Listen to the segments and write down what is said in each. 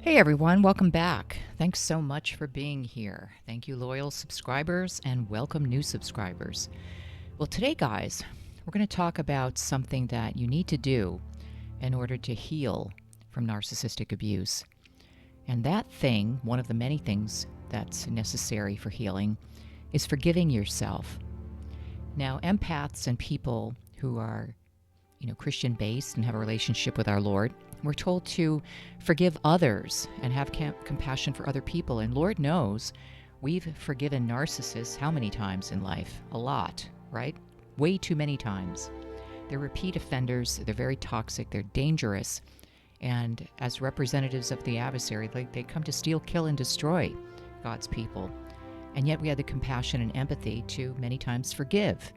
Hey everyone, welcome back. Thanks so much for being here. Thank you, loyal subscribers, and welcome new subscribers. Well, today, guys, we're going to talk about something that you need to do in order to heal from narcissistic abuse. And that thing, one of the many things that's necessary for healing, is forgiving yourself. Now, empaths and people who are Christian based and have a relationship with our Lord, we're told to forgive others and have compassion for other people. And Lord knows we've forgiven narcissists how many times in life? A lot, right? Way too many times. They're repeat offenders. They're very toxic. They're dangerous. And as representatives of the adversary, they come to steal, kill, and destroy God's people. And yet we have the compassion and empathy to many times forgive.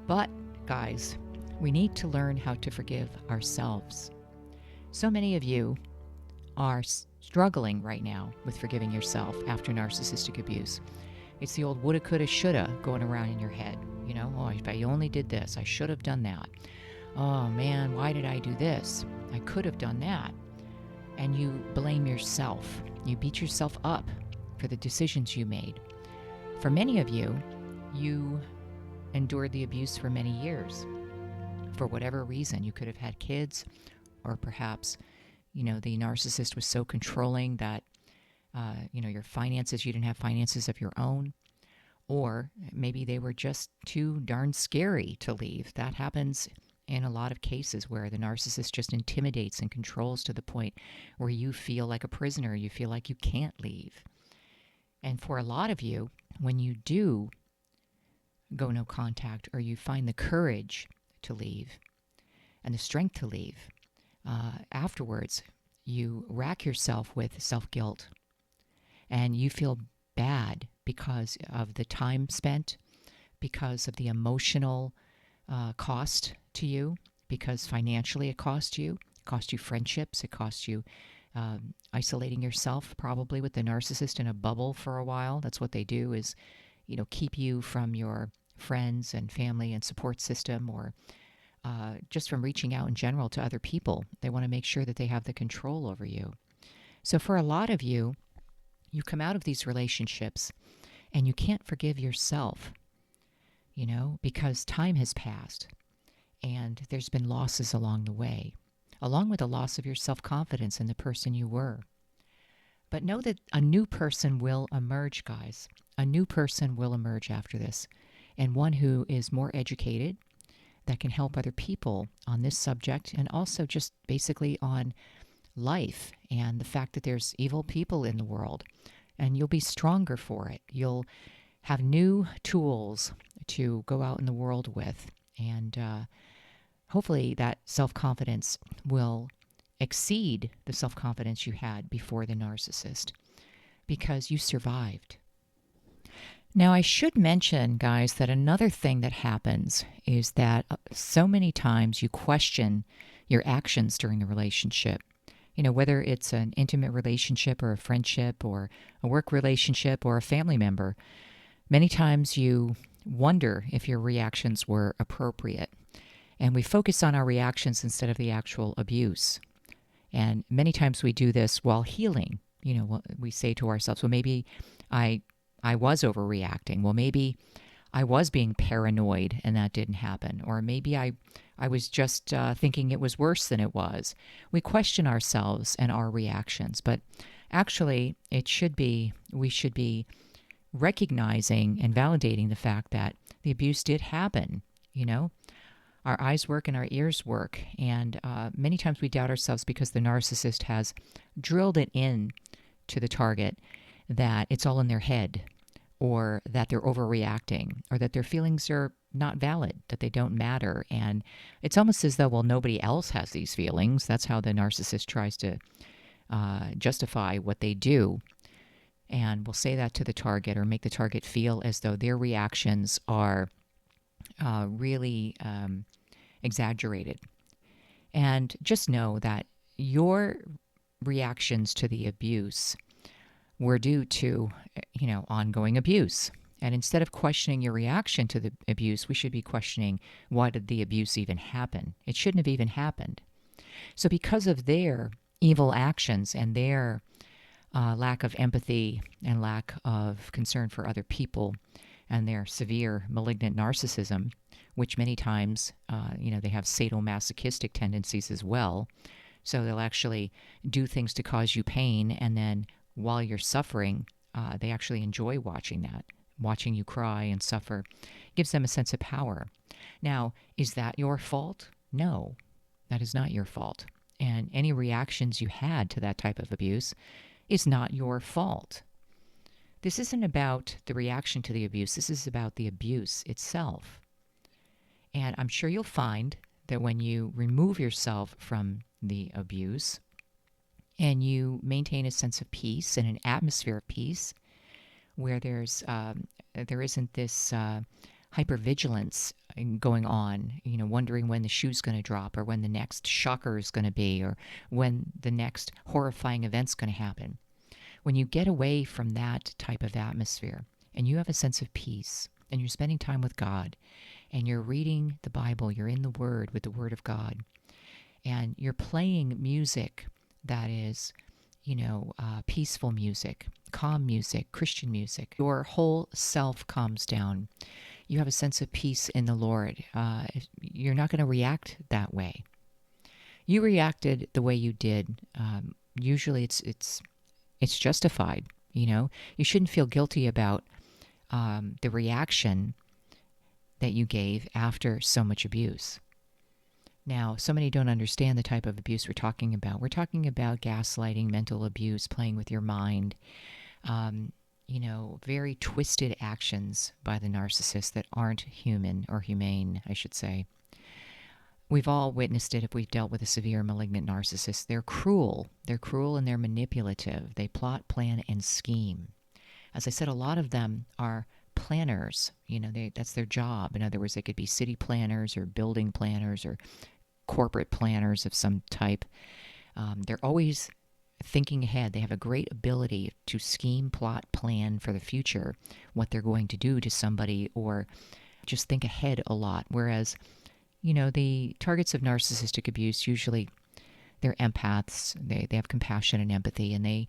But, guys, we need to learn how to forgive ourselves. So many of you are struggling right now with forgiving yourself after narcissistic abuse. It's the old woulda, coulda, shoulda going around in your head. Oh, if I only did this, I should have done that. Oh man, why did I do this? I could have done that. And you blame yourself. You beat yourself up for the decisions you made. For many of you, you endured the abuse for many years. For whatever reason, you could have had kids, or perhaps, the narcissist was so controlling that, your finances, you didn't have finances of your own, or maybe they were just too darn scary to leave. That happens in a lot of cases where the narcissist just intimidates and controls to the point where you feel like a prisoner, you feel like you can't leave. And for a lot of you, when you do go no contact, or you find the courage to leave and the strength to leave, afterwards you rack yourself with self-guilt and you feel bad because of the time spent, because of the emotional cost to you, because financially it cost you friendships, it cost you isolating yourself probably with the narcissist in a bubble for a while. That's what they do, is keep you from your friends and family and support system, or just from reaching out in general to other people. They want to make sure that they have the control over you. So for a lot of you, you come out of these relationships and you can't forgive yourself, because time has passed and there's been losses along the way, along with the loss of your self-confidence in the person you were. But know that a new person will emerge, guys. A new person will emerge after this, and one who is more educated, that can help other people on this subject, and also just basically on life and the fact that there's evil people in the world, and you'll be stronger for it. You'll have new tools to go out in the world with, and hopefully that self-confidence will exceed the self-confidence you had before the narcissist, because you survived. Now, I should mention, guys, that another thing that happens is that so many times you question your actions during the relationship. Whether it's an intimate relationship or a friendship or a work relationship or a family member, many times you wonder if your reactions were appropriate. And we focus on our reactions instead of the actual abuse. And many times we do this while healing. We say to ourselves, well, maybe I was overreacting. Well, maybe I was being paranoid and that didn't happen. Or maybe I was just thinking it was worse than it was. We question ourselves and our reactions. But actually, we should be recognizing and validating the fact that the abuse did happen. Our eyes work and our ears work. And many times we doubt ourselves because the narcissist has drilled it in to the target that it's all in their head, or that they're overreacting, or that their feelings are not valid, that they don't matter. And it's almost as though, well, nobody else has these feelings. That's how the narcissist tries to justify what they do. And will say that to the target, or make the target feel as though their reactions are really exaggerated. And just know that your reactions to the abuse were due to, ongoing abuse. And instead of questioning your reaction to the abuse, we should be questioning, why did the abuse even happen? It shouldn't have even happened. So because of their evil actions and their lack of empathy and lack of concern for other people and their severe malignant narcissism, which many times, they have sadomasochistic tendencies as well. So they'll actually do things to cause you pain, and then while you're suffering, they actually enjoy watching that. Watching you cry and suffer gives them a sense of power. Now, is that your fault? No, that is not your fault. And any reactions you had to that type of abuse is not your fault. This isn't about the reaction to the abuse. This is about the abuse itself. And I'm sure you'll find that when you remove yourself from the abuse and you maintain a sense of peace and an atmosphere of peace where there isn't this hypervigilance going on, wondering when the shoe's going to drop or when the next shocker is going to be or when the next horrifying event's going to happen. When you get away from that type of atmosphere and you have a sense of peace and you're spending time with God and you're reading the Bible, you're in the Word with the Word of God, and you're playing music that is, peaceful music, calm music, Christian music, your whole self calms down. You have a sense of peace in the Lord. You're not going to react that way. You reacted the way you did. Usually it's justified. You shouldn't feel guilty about the reaction that you gave after so much abuse. Now, so many don't understand the type of abuse we're talking about. We're talking about gaslighting, mental abuse, playing with your mind, very twisted actions by the narcissist that aren't human or humane, I should say. We've all witnessed it if we've dealt with a severe malignant narcissist. They're cruel. They're cruel and they're manipulative. They plot, plan, and scheme. As I said, a lot of them are planners. That's their job. In other words, they could be city planners or building planners or corporate planners of some type. They're always thinking ahead. They have a great ability to scheme, plot, plan for the future, what they're going to do to somebody, or just think ahead a lot. Whereas, the targets of narcissistic abuse, usually they're empaths. They have compassion and empathy, and they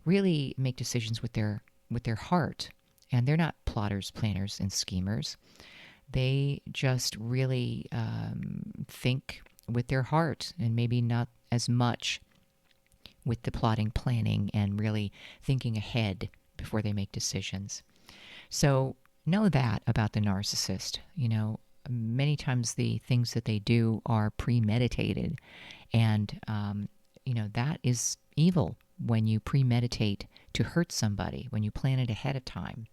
really make decisions with their heart. And they're not plotters, planners, and schemers. They just really think with their heart, and maybe not as much with the plotting, planning, and really thinking ahead before they make decisions. So know that about the narcissist. Many times the things that they do are premeditated, and that is evil when you premeditate to hurt somebody, when you plan it ahead of time.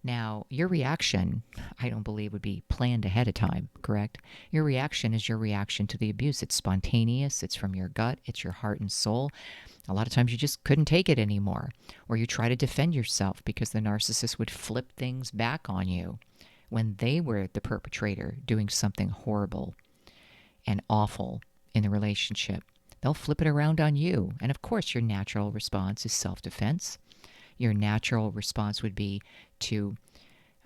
Now, your reaction, I don't believe, would be planned ahead of time, correct? Your reaction is your reaction to the abuse. It's spontaneous. It's from your gut. It's your heart and soul. A lot of times you just couldn't take it anymore. Or you try to defend yourself because the narcissist would flip things back on you when they were the perpetrator doing something horrible and awful in the relationship. They'll flip it around on you. And of course, your natural response is self-defense. Your natural response would be to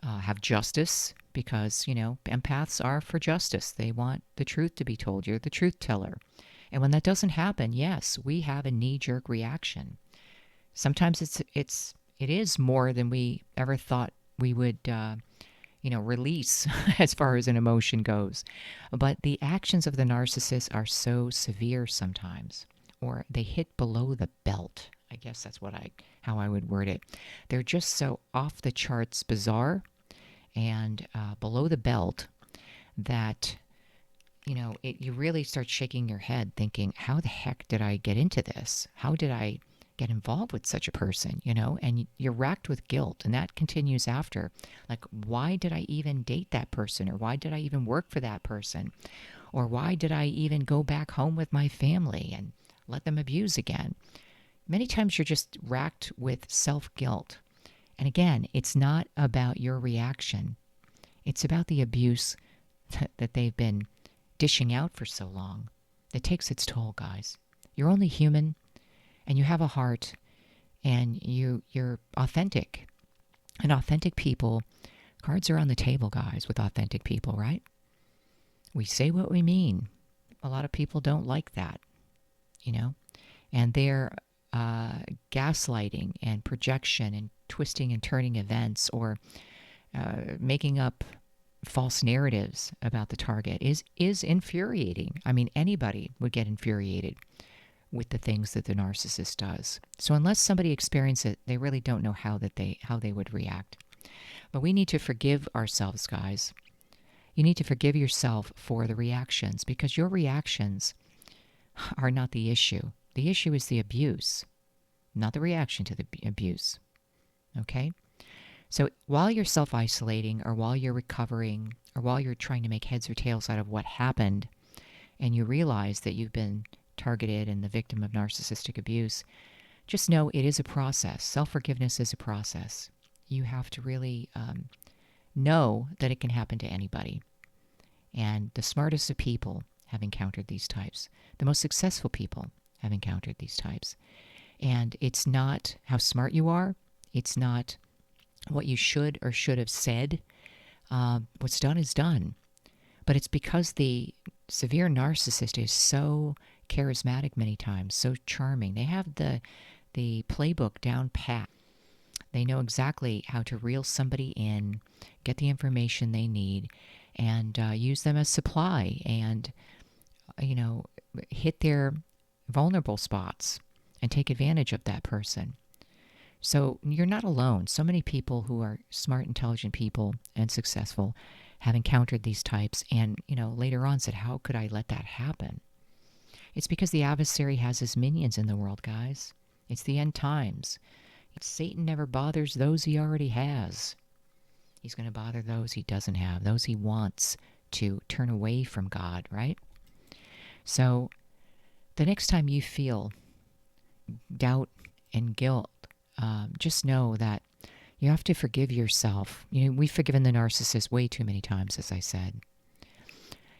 have justice because, empaths are for justice. They want the truth to be told. You're the truth teller. And when that doesn't happen, yes, we have a knee-jerk reaction. Sometimes it is more than we ever thought we would, release as far as an emotion goes. But the actions of the narcissist are so severe sometimes, or they hit below the belt. I guess that's how I would word it. They're just so off the charts bizarre and below the belt that, you really start shaking your head thinking, how the heck did I get into this? How did I get involved with such a person, And you're racked with guilt, and that continues after. Like, why did I even date that person? Or why did I even work for that person? Or why did I even go back home with my family and let them abuse again? Many times you're just racked with self-guilt. And again, it's not about your reaction. It's about the abuse that they've been dishing out for so long. It takes its toll, guys. You're only human, and you have a heart, and you're authentic. And authentic people, cards are on the table, guys, with authentic people, right? We say what we mean. A lot of people don't like that, And they're gaslighting and projection and twisting and turning events, or making up false narratives about the target is infuriating. I mean, anybody would get infuriated with the things that the narcissist does. So unless somebody experiences it, they really don't know how they would react. But we need to forgive ourselves, guys. You need to forgive yourself for the reactions, because your reactions are not the issue. The issue is the abuse, not the reaction to the abuse. Okay? So while you're self-isolating, or while you're recovering, or while you're trying to make heads or tails out of what happened, and you realize that you've been targeted and the victim of narcissistic abuse, just know it is a process. Self-forgiveness is a process. You have to really know that it can happen to anybody. And the smartest of people have encountered these types. The most successful people have encountered these types. And it's not how smart you are. It's not what you should or should have said. What's done is done. But it's because the severe narcissist is so charismatic many times, so charming. They have the playbook down pat. They know exactly how to reel somebody in, get the information they need, and use them as supply, and hit their vulnerable spots and take advantage of that person. So you're not alone. So many people who are smart, intelligent people and successful have encountered these types, and later on said, how could I let that happen? It's because the adversary has his minions in the world, guys. It's the end times. Satan never bothers those he already has. He's going to bother those he doesn't have, those he wants to turn away from God, right? So the next time you feel doubt and guilt, just know that you have to forgive yourself. We've forgiven the narcissist way too many times, as I said.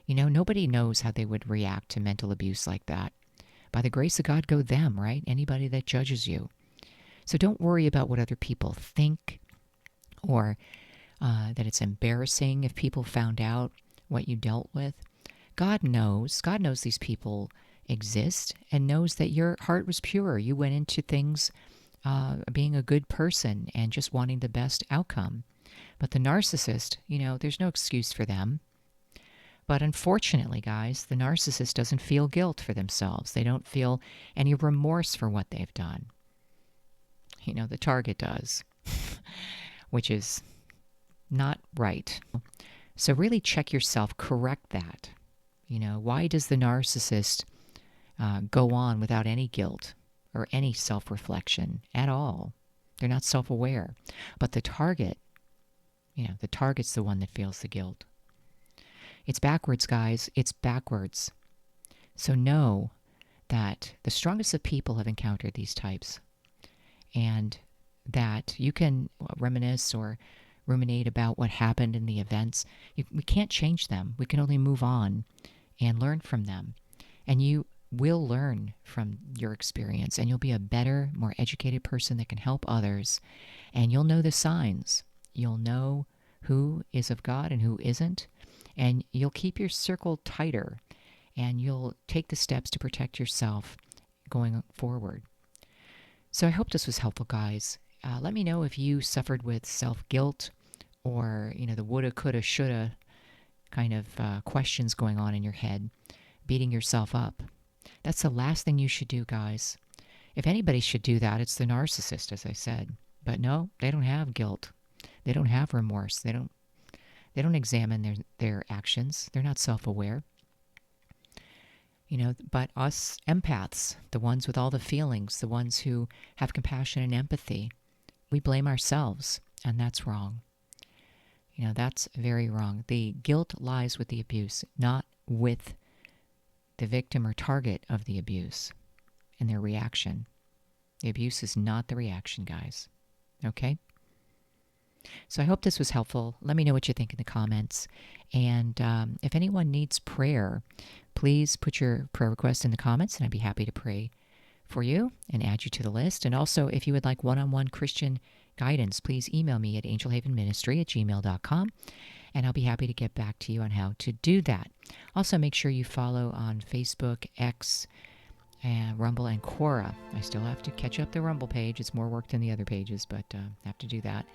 Nobody knows how they would react to mental abuse like that. By the grace of God, go them, right? Anybody that judges you. So don't worry about what other people think, or that it's embarrassing if people found out what you dealt with. God knows. God knows these people exist, and knows that your heart was pure. You went into things being a good person and just wanting the best outcome. But the narcissist, there's no excuse for them. But unfortunately, guys, the narcissist doesn't feel guilt for themselves. They don't feel any remorse for what they've done. The target does, which is not right. So really check yourself, correct that. Why does the narcissist go on without any guilt or any self-reflection at all? They're not self-aware. But the target, the target's the one that feels the guilt. It's backwards, guys. It's backwards. So know that the strongest of people have encountered these types, and that you can reminisce or ruminate about what happened in the events. We can't change them. We can only move on and learn from them. And you will learn from your experience, and you'll be a better, more educated person that can help others. And you'll know the signs. You'll know who is of God and who isn't. And you'll keep your circle tighter, and you'll take the steps to protect yourself going forward. So I hope this was helpful, guys. Let me know if you suffered with self-guilt, or, the woulda, coulda, shoulda kind of questions going on in your head, beating yourself up. That's the last thing you should do, guys. If anybody should do that, it's the narcissist, as I said. But no, they don't have guilt. They don't have remorse. They don't examine their actions. They're not self-aware. But us empaths, the ones with all the feelings, the ones who have compassion and empathy, we blame ourselves, and that's wrong. That's very wrong. The guilt lies with the abuse, not with the victim or target of the abuse and their reaction. The abuse is not the reaction, guys. Okay? So I hope this was helpful. Let me know what you think in the comments. And if anyone needs prayer, please put your prayer request in the comments, and I'd be happy to pray for you and add you to the list. And also, if you would like one-on-one Christian guidance, please email me at angelhavenministry@gmail.com, and I'll be happy to get back to you on how to do that. Also, make sure you follow on Facebook, X, Rumble and Quora. I still have to catch up the Rumble page. It's more work than the other pages, but have to do that.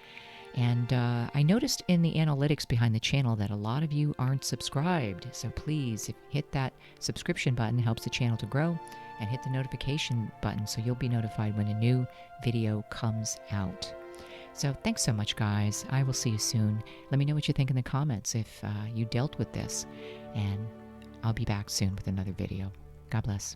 And I noticed in the analytics behind the channel that a lot of you aren't subscribed. So please hit that subscription button. It helps the channel to grow. And hit the notification button so you'll be notified when a new video comes out. So thanks so much, guys. I will see you soon. Let me know what you think in the comments if you dealt with this. And I'll be back soon with another video. God bless.